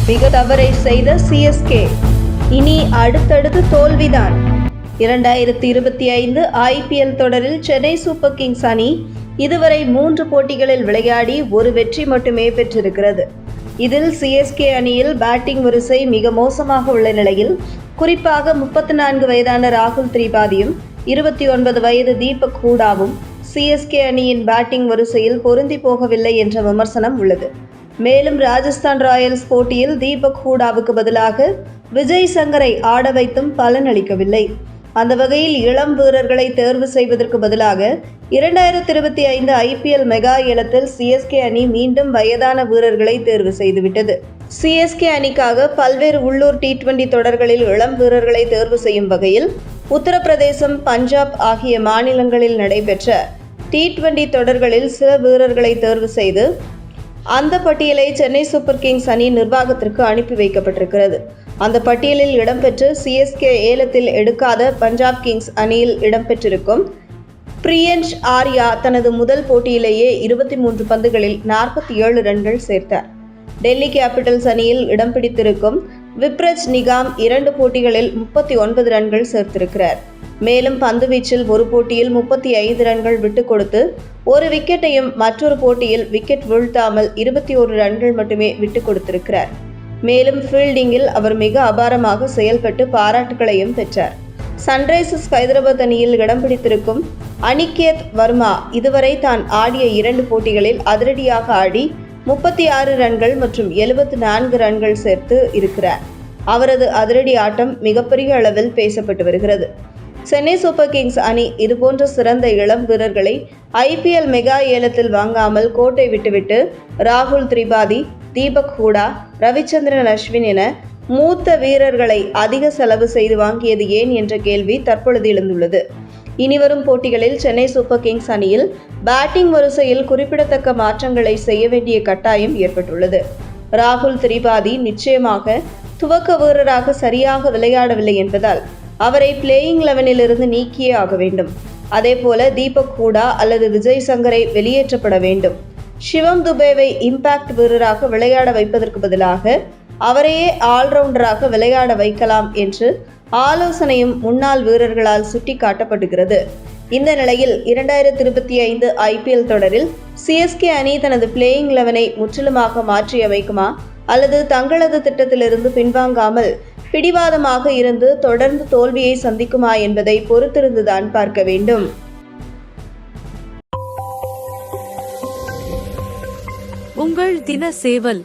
மிக தவறை செய்த சிஎஸ்கே இனி அடுத்தடுத்து தோல்விதான். 2025 IPL தொடரில் சென்னை சூப்பர் கிங்ஸ் அணி இதுவரை 3 போட்டிகளில் விளையாடி ஒரு வெற்றி மட்டுமே பெற்றிருக்கிறது. இதில் சிஎஸ்கே அணியில் பேட்டிங் வரிசை மிக மோசமாக உள்ள நிலையில் குறிப்பாக 34 வயதான ராகுல் திரிபாதியும் 29 வயது தீபக் ஹூடாவும் சிஎஸ்கே அணியின் பேட்டிங் வரிசையில் பொருந்தி போகவில்லை என்ற விமர்சனம் உள்ளது. மேலும் ராஜஸ்தான் ராயல்ஸ் போட்டியில் தீபக் ஹூடாவுக்கு பதிலாக விஜய் சங்கரை ஆட வைத்தும் பலனளிக்கவில்லை. அந்த வகையில் இளம் வீரர்களை தேர்வு செய்வதற்கு பதிலாக 2025 IPL மெகா ஏலத்தில் சிஎஸ்கே அணி மீண்டும் வயதான வீரர்களை தேர்வு செய்துவிட்டது. சிஎஸ்கே அணிக்காக பல்வேறு உள்ளூர் T20 தொடர்களில் இளம் வீரர்களை தேர்வு செய்யும் வகையில் உத்தரப்பிரதேசம், பஞ்சாப் ஆகிய மாநிலங்களில் நடைபெற்ற T20 தொடர்களில் சில வீரர்களை தேர்வு செய்து அந்த பட்டியலை சென்னை சூப்பர் கிங்ஸ் அணி நிர்வாகத்திற்கு அனுப்பி வைக்கப்பட்டிருக்கிறது. அந்த பட்டியலில் இடம்பெற்று சிஎஸ்கே ஏலத்தில் எடுக்காத பஞ்சாப் கிங்ஸ் அணியில் இடம்பெற்றிருக்கும் பிரியன்ஷ் ஆர்யா தனது முதல் போட்டியிலேயே 23 பந்துகளில் 47 ரன்கள் சேர்த்தார். டெல்லி கேபிட்டல்ஸ் அணியில் இடம் பிடித்திருக்கும் விப்ரஜ் நிகாம் 2 போட்டிகளில் 39 ரன்கள் சேர்த்திருக்கிறார். மேலும் பந்துவீச்சில் ஒரு போட்டியில் 35 ரன்கள் விட்டுக் கொடுத்து ஒரு விக்கெட்டையும் மற்றொரு போட்டியில் விக்கெட் வீழ்த்தாமல் 21 ரன்கள் மட்டுமே விட்டுக் கொடுத்திருக்கிறார். மேலும் ஃபீல்டிங்கில் அவர் மிக அபாரமாக செயல்பட்டு பாராட்டுகளையும் பெற்றார். சன்ரைசர்ஸ் ஹைதராபாத் அணியில் இடம் பிடித்திருக்கும் அனிகேத் வர்மா இதுவரை தான் ஆடிய 2 போட்டிகளில் அதிரடியாக ஆடி 36 ரன்கள் மற்றும் 74 ரன்கள் சேர்த்து இருக்கிறார். அவரது அதிரடி ஆட்டம் மிகப்பெரிய அளவில் பேசப்பட்டு வருகிறது. சென்னை சூப்பர் கிங்ஸ் அணி இதுபோன்ற சிறந்த இளம் வீரர்களை IPL மெகா ஏலத்தில் வாங்காமல் கோட்டை விட்டுவிட்டு ராகுல் திரிபாதி, தீபக் ஹூடா, ரவிச்சந்திரன் அஸ்வின் என மூத்த வீரர்களை அதிக செலவு செய்து வாங்கியது ஏன் என்ற கேள்வி தற்பொழுது எழுந்துள்ளது. இனிவரும் போட்டிகளில் சென்னை சூப்பர் கிங்ஸ் அணியில் பேட்டிங் வரிசையில் குறிப்பிடத்தக்க மாற்றங்களை செய்ய வேண்டிய கட்டாயம் ஏற்பட்டுள்ளது. ராகுல் திரிபாதி நிச்சயமாக துவக்க வீரராக சரியாக விளையாடவில்லை என்பதால் அவரை பிளேயிங் 11 இருந்து நீக்கியே ஆக வேண்டும். அதேபோல தீபக் ஹூடா அல்லது விஜய் சங்கரை வெளியேற்றப்பட வேண்டும். சிவம் துபேவை இம்பாக்ட் வீரராக விளையாட வைப்பதற்கு பதிலாக அவரையே ஆல்ரவுண்டராக விளையாட வைக்கலாம் என்று ஆலோசனையும் முன்னாள் வீரர்களால் சுட்டி காட்டப்படுகிறது. இந்த நிலையில் 2025 IPL தொடரில் சிஎஸ்கே அணி தனது பிளேயிங் 11ஐ முற்றிலுமாக மாற்றியமைக்குமா அல்லது தங்களது திட்டத்திலிருந்து பின்வாங்காமல் பிடிவாதமாக இருந்து தொடர்ந்து தோல்வியை சந்திக்குமா என்பதை பொறுத்திருந்துதான் பார்க்க வேண்டும். உங்கள் தின சேவல்